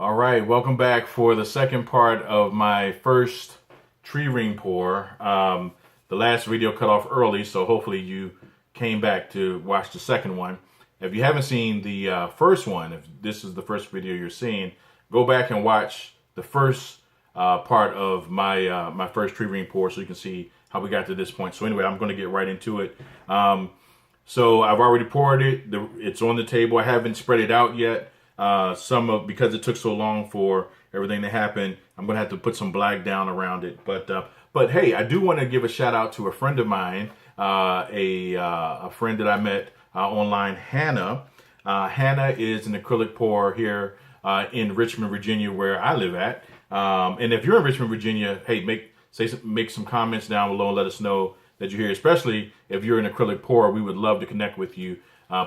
All right, welcome back for the second part of my first tree ring pour. The last video cut off early, so hopefully you came back to watch the second one. If you haven't seen the first one, if this is the first video you're seeing, go back and watch the first part of my first tree ring pour so you can see how we got to this point. So anyway, I'm going to get right into it. So I've already poured it. It's on the table. I haven't spread it out yet. Because it took so long for everything to happen, I'm gonna have to put some black down around it. But hey, I do want to give a shout out to a friend of mine, a friend that I met online, Hannah. Hannah is an acrylic pourer here in Richmond, Virginia, where I live at. And if you're in Richmond, Virginia, hey, make some comments down below and let us know that you're here. Especially if you're an acrylic pourer, we would love to connect with you.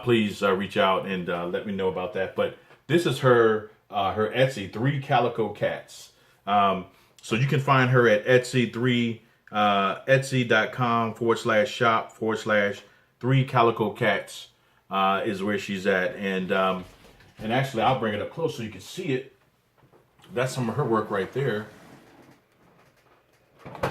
Please reach out and let me know about that. But this is her Etsy, 3 Calico Cats. So you can find her at etsy.com/shop/3 Calico Cats is where she's at. And actually, I'll bring it up close so you can see it. That's some of her work right there.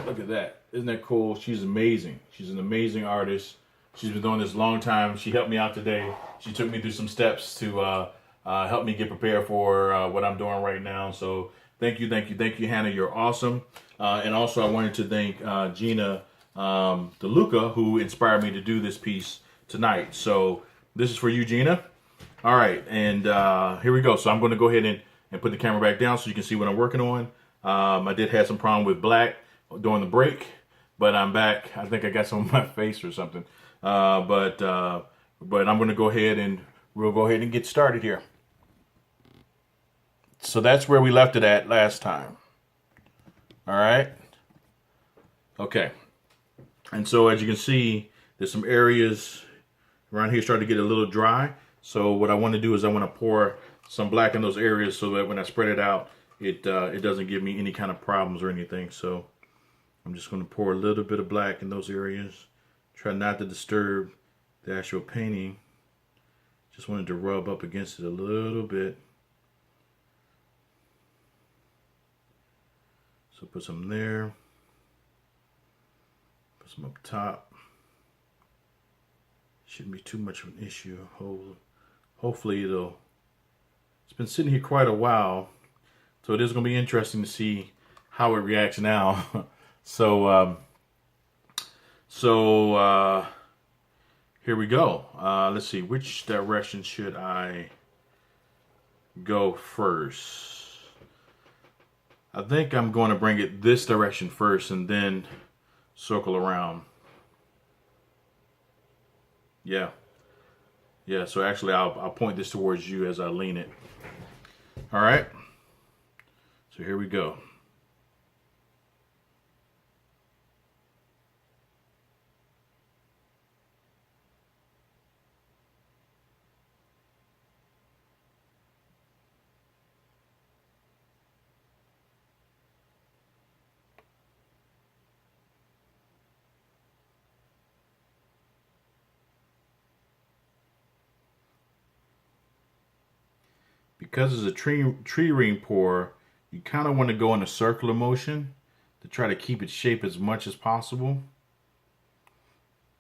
Look at that. Isn't that cool? She's amazing. She's an amazing artist. She's been doing this a long time. She helped me out today. She took me through some steps to help me get prepared for what I'm doing right now. So thank you, Hannah. You're awesome. And also I wanted to thank Gina DeLuca, who inspired me to do this piece tonight. So this is for you, Gina. All right, and here we go. So I'm going to go ahead and put the camera back down so you can see what I'm working on. I did have some problem with black during the break, but I'm back. I think I got some on my face or something. But I'm going to go ahead and we'll go ahead and get started here. So that's where we left it at last time. All right. Okay. And so as you can see, there's some areas around here starting to get a little dry. So what I want to do is I want to pour some black in those areas so that when I spread it out, it doesn't give me any kind of problems or anything. So I'm just going to pour a little bit of black in those areas. Try not to disturb the actual painting. Just wanted to rub up against it a little bit. So put some there. Put some up top. Shouldn't be too much of an issue. Hopefully it's been sitting here quite a while. So it is going to be interesting to see how it reacts now. So here we go. Let's see, which direction should I go first? I think I'm going to bring it this direction first and then circle around. Yeah. Yeah, so actually I'll point this towards you as I lean it. All right. So here we go. Because it's a tree ring pour, you kind of want to go in a circular motion to try to keep its shape as much as possible.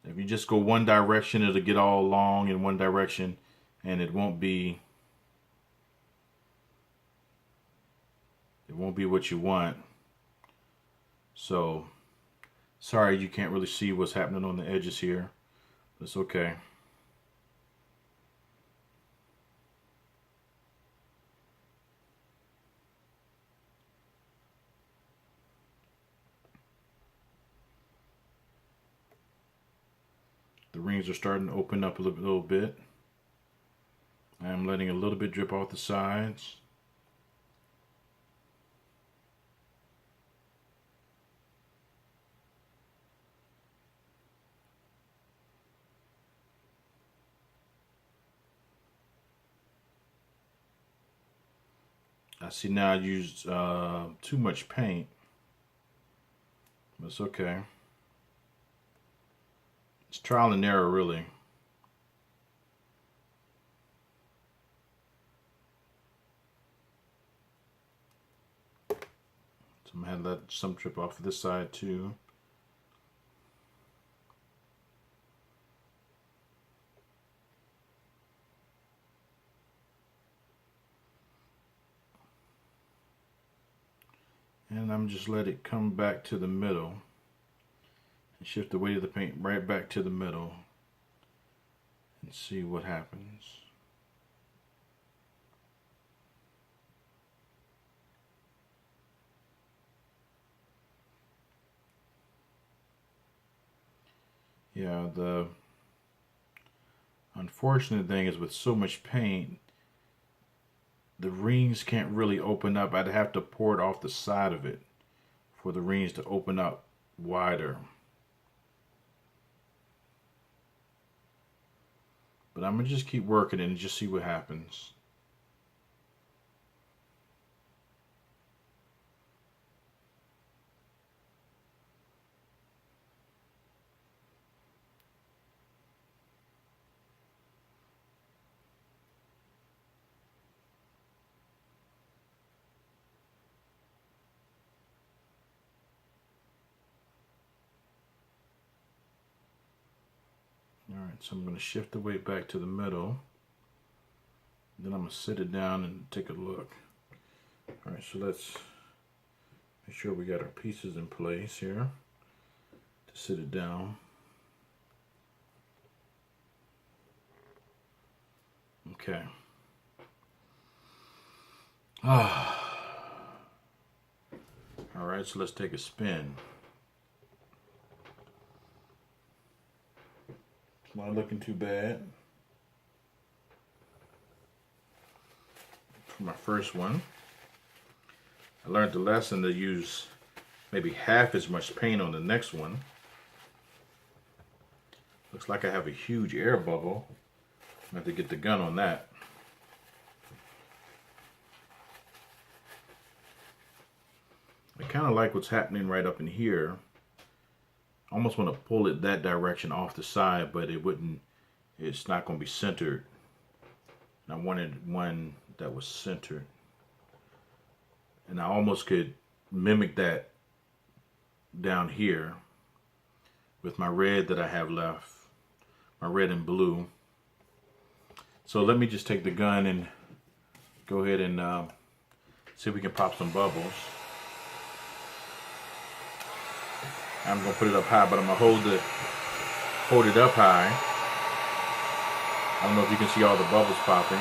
If you just go one direction, it'll get all long in one direction and it won't be what you want. So sorry you can't really see what's happening on the edges here. That's okay. The rings are starting to open up a little bit. I'm letting a little bit drip off the sides. I see now I used too much paint. But it's okay. It's trial and error, really. So I'm going to let some drip off of this side too. And I'm just let it come back to the middle and shift the weight of the paint right back to the middle and see what happens. Yeah, the unfortunate thing is with so much paint, the rings can't really open up. I'd have to pour it off the side of it for the rings to open up wider. But I'm going to just keep working it and just see what happens. Alright, so I'm going to shift the weight back to the middle. Then I'm going to sit it down and take a look. Alright, so let's make sure we got our pieces in place here to sit it down. Okay. Alright, so let's take a spin. It's not looking too bad. For my first one, I learned the lesson to use maybe half as much paint on the next one. Looks like I have a huge air bubble. I have to get the gun on that. I kind of like what's happening right up in here. I almost want to pull it that direction off the side, but it's not going to be centered. And I wanted one that was centered. And I almost could mimic that down here with my red that I have left, my red and blue. So let me just take the gun and go ahead and see if we can pop some bubbles. I'm gonna put it up high, but I'm gonna hold it up high. I don't know if you can see all the bubbles popping.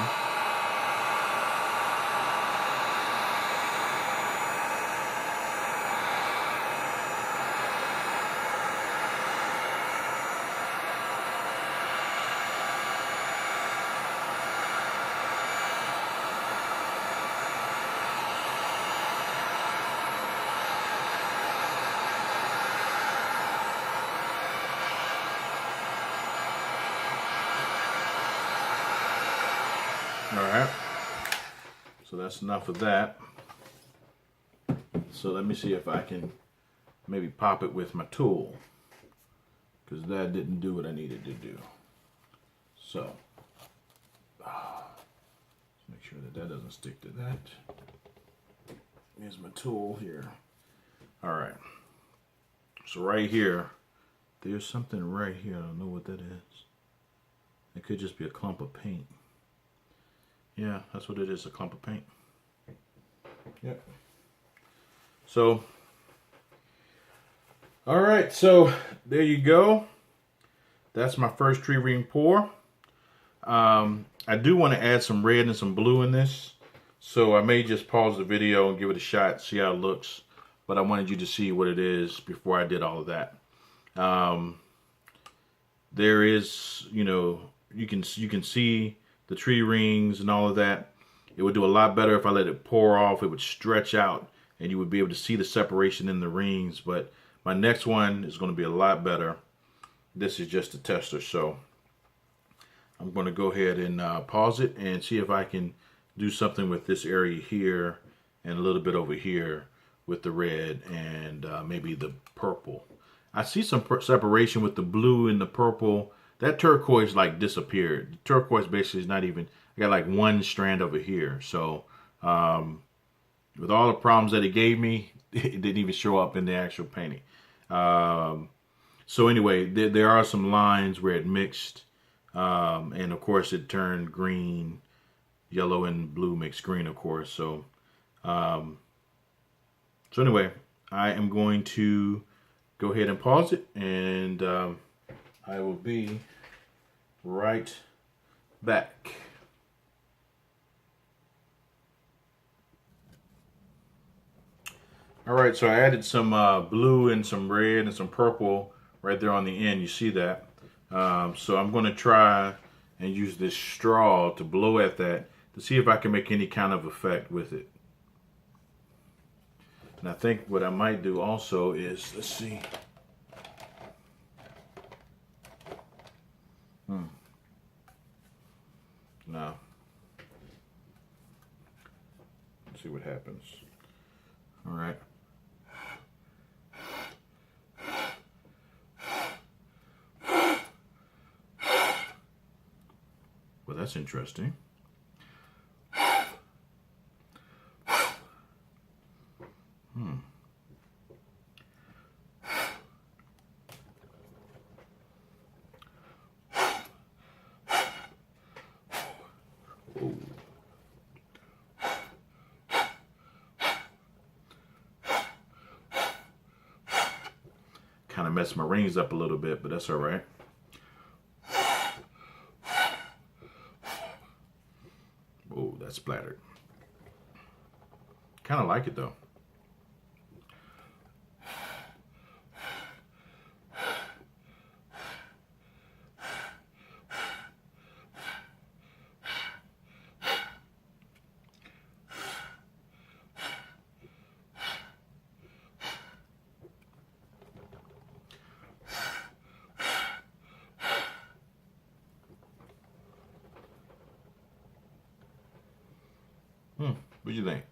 Alright, so that's enough of that. So let me see if I can maybe pop it with my tool, because that didn't do what I needed to do. So, make sure that that doesn't stick to that. Here's my tool here. Alright, so right here, there's something right here. I don't know what that is. It could just be a clump of paint. Yeah, that's what it is, a clump of paint. Yep. So, alright, so there you go. That's my first tree ring pour. I do want to add some red and some blue in this. So I may just pause the video and give it a shot, see how it looks. But I wanted you to see what it is before I did all of that. There is, you know, you can see the tree rings and all of that. It would do a lot better if I let it pour off. It would stretch out and you would be able to see the separation in the rings. But my next one is going to be a lot better. This is just a tester, so I'm going to go ahead and pause it and see if I can do something with this area here and a little bit over here with the red and maybe the purple. I see some separation with the blue and the purple. That turquoise like disappeared. The turquoise basically is not even, I got like one strand over here. So with all the problems that it gave me, it didn't even show up in the actual painting. So anyway, there are some lines where it mixed, and of course it turned green, yellow and blue mixed green, of course. So anyway, I am going to go ahead and pause it, and I will be right back. All right, so I added some blue and some red and some purple right there on the end. You see that? So I'm going to try and use this straw to blow at that to see if I can make any kind of effect with it. And I think what I might do also is, let's see. No. Let's see what happens. All right. Well, that's interesting. Kind of messed my rings up a little bit, but that's all right. Oh, that splattered. Kind of like it though. What do you think?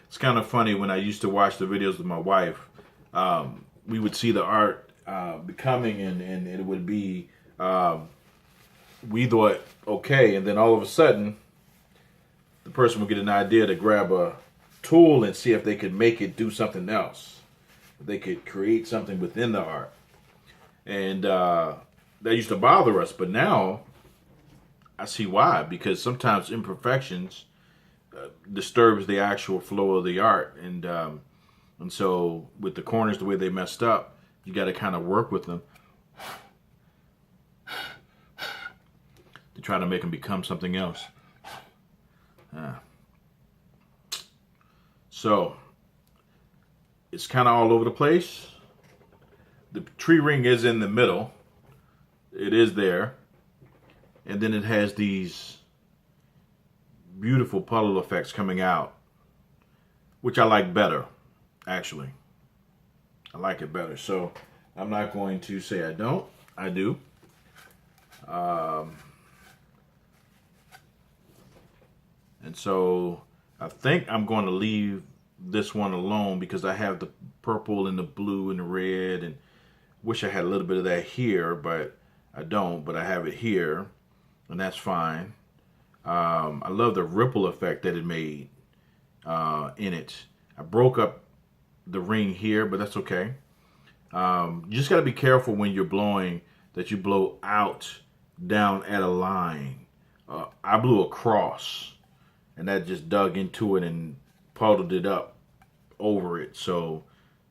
It's kind of funny when I used to watch the videos with my wife. We would see the art becoming, and it would be, we thought, okay, and then all of a sudden, the person would get an idea to grab a tool and see if they could make it do something else. They could create something within the art. And that used to bother us, but now I see why, because sometimes imperfections disturbs the actual flow of the art, and so with the corners the way they messed up, you got to kind of work with them to try to make them become something else. So it's kind of all over the place. The tree ring is in the middle. It is there, and then it has these beautiful puddle effects coming out, which I like better, actually. I like it better. So I'm not going to say I don't. I do. And so I think I'm going to leave this one alone because I have the purple and the blue and the red, and wish I had a little bit of that here, but I don't. But I have it here, and that's fine. I love the ripple effect that it made in it. I broke up the ring here, but that's okay. You just got to be careful when you're blowing that you blow out down at a line. I blew across, and that just dug into it and puddled it up over it. So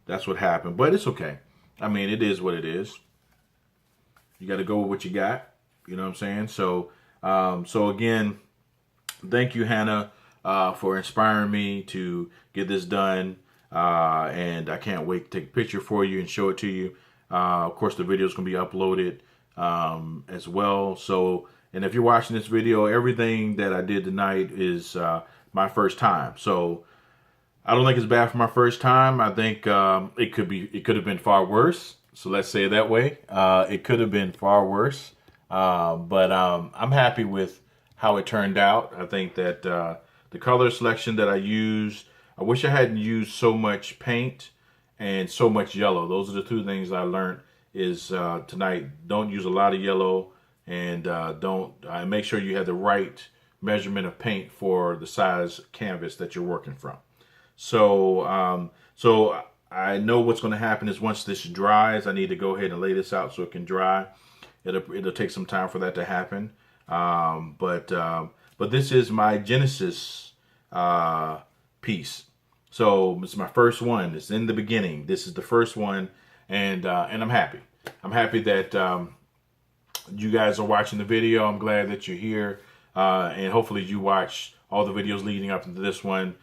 that's what happened. But it's okay. I mean, it is what it is. You got to go with what you got. You know what I'm saying? So, so again, thank you, Hannah, for inspiring me to get this done. And I can't wait to take a picture for you and show it to you. Of course, the video is going to be uploaded as well. So, and if you're watching this video, everything that I did tonight is my first time. So I don't think it's bad for my first time. I think it could have been far worse. So let's say it that way. It could have been far worse. But I'm happy with how it turned out. I think that the color selection that I used, I wish I hadn't used so much paint and so much yellow. Those are the two things I learned is tonight. Don't use a lot of yellow, and don't make sure you have the right measurement of paint for the size canvas that you're working from. So, so I know what's going to happen is once this dries, I need to go ahead and lay this out so it can dry. It'll take some time for that to happen. But this is my Genesis piece. So it's my first one. It's in the beginning. This is the first one, and I'm happy. I'm happy that you guys are watching the video. I'm glad that you're here, and hopefully you watch all the videos leading up to this one,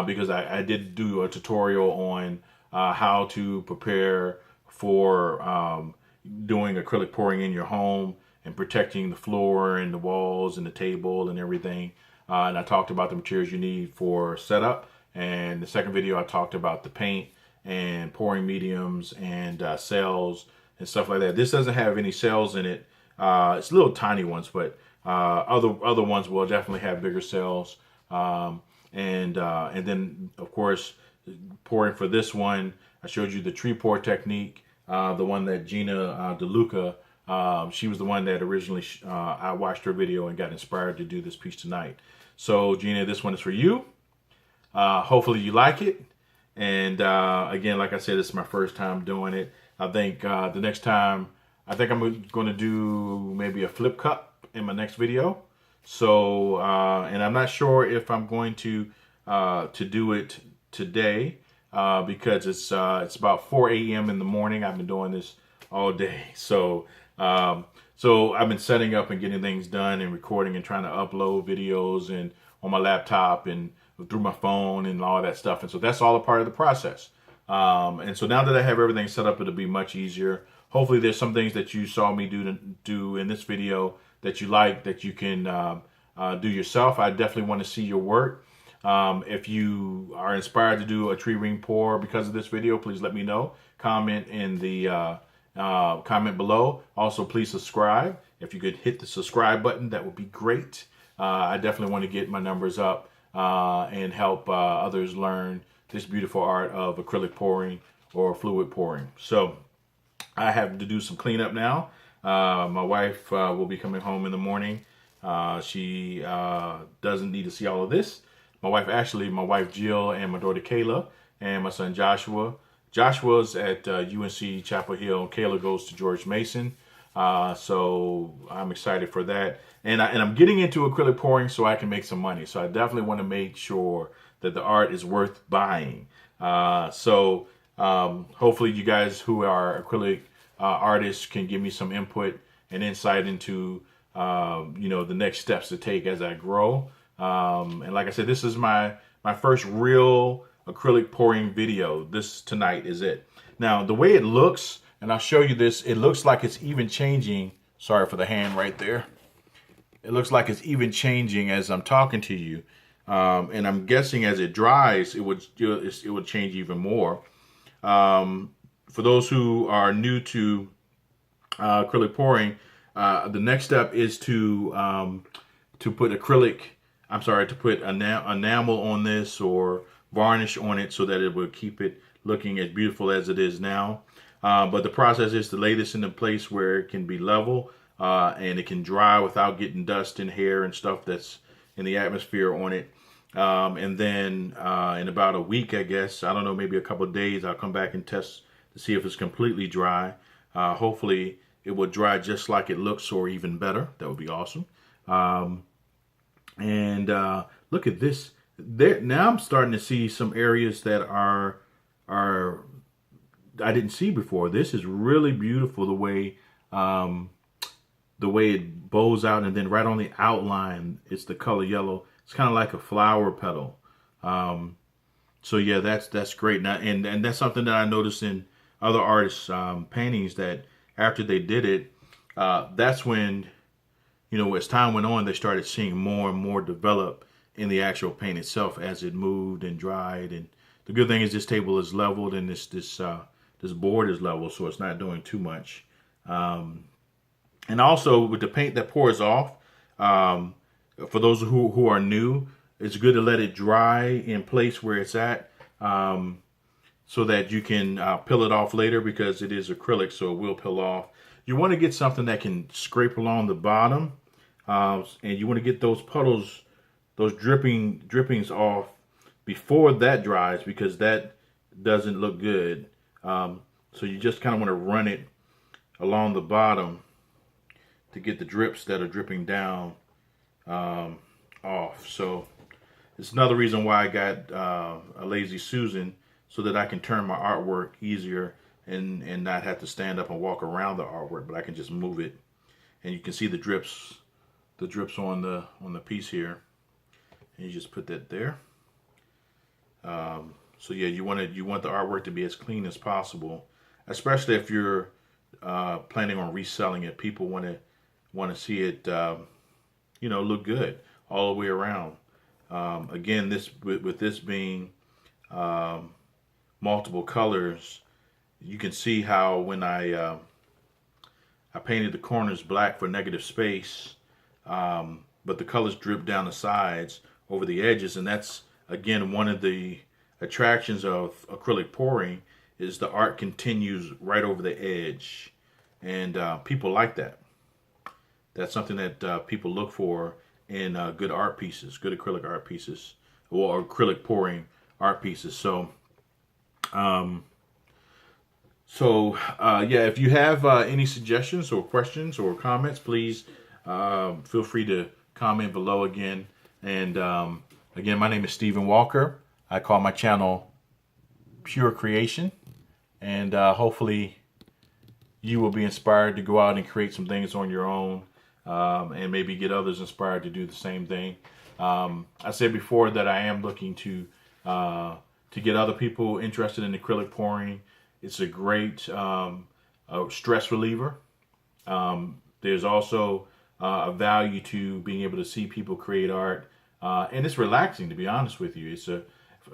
because I did do a tutorial on how to prepare for doing acrylic pouring in your home and protecting the floor and the walls and the table and everything. And I talked about the materials you need for setup. And the second video, I talked about the paint and pouring mediums and cells and stuff like that. This doesn't have any cells in it. It's little tiny ones, but other ones will definitely have bigger cells. And then, of course, pouring for this one, I showed you the tree pour technique. The one that Gina DeLuca, she was the one that originally I watched her video and got inspired to do this piece tonight. So Gina, this one is for you. Hopefully you like it. And again, like I said, this is my first time doing it. I think the next time, I think I'm going to do maybe a flip cup in my next video. So, and I'm not sure if I'm going to do it today. Because it's about 4 a.m. in the morning. I've been doing this all day. So so I've been setting up and getting things done and recording and trying to upload videos and on my laptop and through my phone and all that stuff. And so that's all a part of the process. And so now that I have everything set up, it'll be much easier. Hopefully there's some things that you saw me do in this video that you like, that you can do yourself. I definitely want to see your work. If you are inspired to do a tree ring pour because of this video, please let me know. Comment in the comment below. Also, please subscribe. If you could hit the subscribe button, that would be great. I definitely want to get my numbers up and help others learn this beautiful art of acrylic pouring or fluid pouring. So I have to do some cleanup now. My wife will be coming home in the morning. She doesn't need to see all of this. My wife Jill and my daughter Kayla and my son Joshua. Joshua's at UNC Chapel Hill. Kayla goes to George Mason. So I'm excited for that. And I'm getting into acrylic pouring so I can make some money. So I definitely want to make sure that the art is worth buying. So hopefully you guys who are acrylic artists can give me some input and insight into the next steps to take as I grow. And like I said, this is my first real acrylic pouring video. This tonight is it. Now, the way it looks, and I'll show you this, it looks like it's even changing. Sorry for the hand right there. It looks like it's even changing as I'm talking to you. And I'm guessing as it dries, it would change even more. For those who are new to acrylic pouring, the next step is to put enamel on this or varnish on it so that it will keep it looking as beautiful as it is now. But the process is to lay this in a place where it can be level and it can dry without getting dust and hair and stuff that's in the atmosphere on it. And then in about a week, I guess, I don't know, maybe a couple of days, I'll come back and test to see if it's completely dry. Hopefully it will dry just like it looks or even better. That would be awesome. And look at this. there now I'm starting to see some areas that are I didn't see before. This is really beautiful um, the way it bows out, and then right on the outline, it's the color yellow. It's kind of like a flower petal. Um, so yeah, that's great. Now, and that's something that I noticed in other artists' paintings that after they did it, that's when as time went on, they started seeing more and more develop in the actual paint itself as it moved and dried. And the good thing is this table is leveled and this board is level, so it's not doing too much. Um, and also with the paint that pours off, um, for those who are new, it's good to let it dry in place where it's at, so that you can peel it off later, because it is acrylic, so it will peel off. You want to get something that can scrape along the bottom, and you want to get those puddles, those drippings off before that dries, because that doesn't look good. So you just kind of want to run it along the bottom to get the drips that are dripping down off. So it's another reason why I got a Lazy Susan, so that I can turn my artwork easier and not have to stand up and walk around the artwork, but I can just move it, and you can see the drips on the piece here, and you just put that there. So yeah, you want the artwork to be as clean as possible, especially if you're planning on reselling it. People want to see it look good all the way around. Again, with this being multiple colors, you can see how when I painted the corners black for negative space, but the colors drip down the sides over the edges, and that's again one of the attractions of acrylic pouring, is the art continues right over the edge, and people like that. That's something that people look for in good art pieces, good acrylic art pieces, or acrylic pouring art pieces. So yeah, if you have any suggestions or questions or comments, please feel free to comment below again. And again, my name is Stephen Walker. I call my channel Pure Creation, and hopefully you will be inspired to go out and create some things on your own, and maybe get others inspired to do the same thing. I said before that I am looking to get other people interested in acrylic pouring. It's a great stress reliever. There's also a value to being able to see people create art, and it's relaxing, to be honest with you.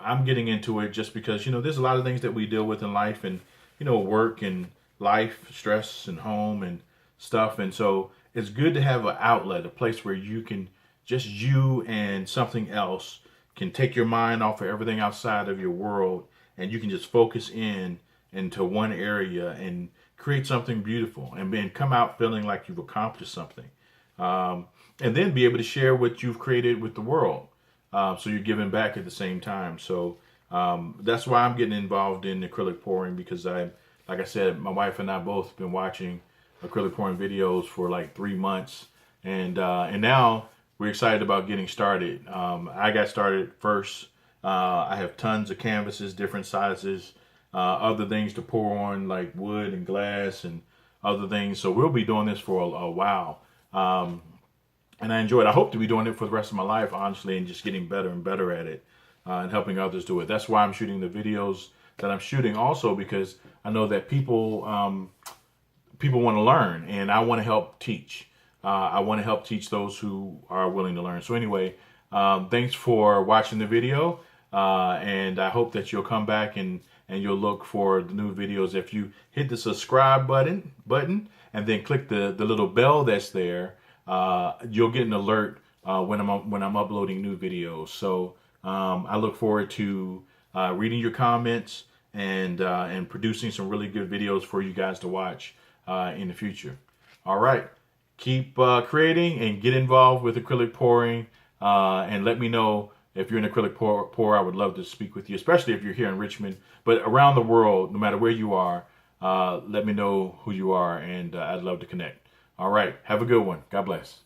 I'm getting into it just because there's a lot of things that we deal with in life, and work and life, stress and home and stuff, and so it's good to have an outlet, a place where you can just you and something else can take your mind off of everything outside of your world, and you can just focus into one area and create something beautiful, and then come out feeling like you've accomplished something, and then be able to share what you've created with the world, so you're giving back at the same time. So that's why I'm getting involved in acrylic pouring, because like I said, my wife and I both been watching acrylic pouring videos for like 3 months, and now we're excited about getting started. I got started first. I have tons of canvases, different sizes, other things to pour on, like wood and glass and other things. So we'll be doing this for a while. And I enjoy it. I hope to be doing it for the rest of my life, honestly, and just getting better and better at it, and helping others do it. That's why I'm shooting the videos that I'm shooting, also because I know that people want to learn, and I want to help teach. I want to help teach those who are willing to learn. So anyway, thanks for watching the video, and I hope that you'll come back and you'll look for the new videos. If you hit the subscribe button and then click the little bell that's there, you'll get an alert when I'm uploading new videos. So I look forward to reading your comments and producing some really good videos for you guys to watch in the future. All right, keep creating and get involved with acrylic pouring, and let me know if you're an acrylic pourer. I would love to speak with you, especially if you're here in Richmond, but around the world, no matter where you are. Let me know who you are, and I'd love to connect. All right, have a good one. God bless.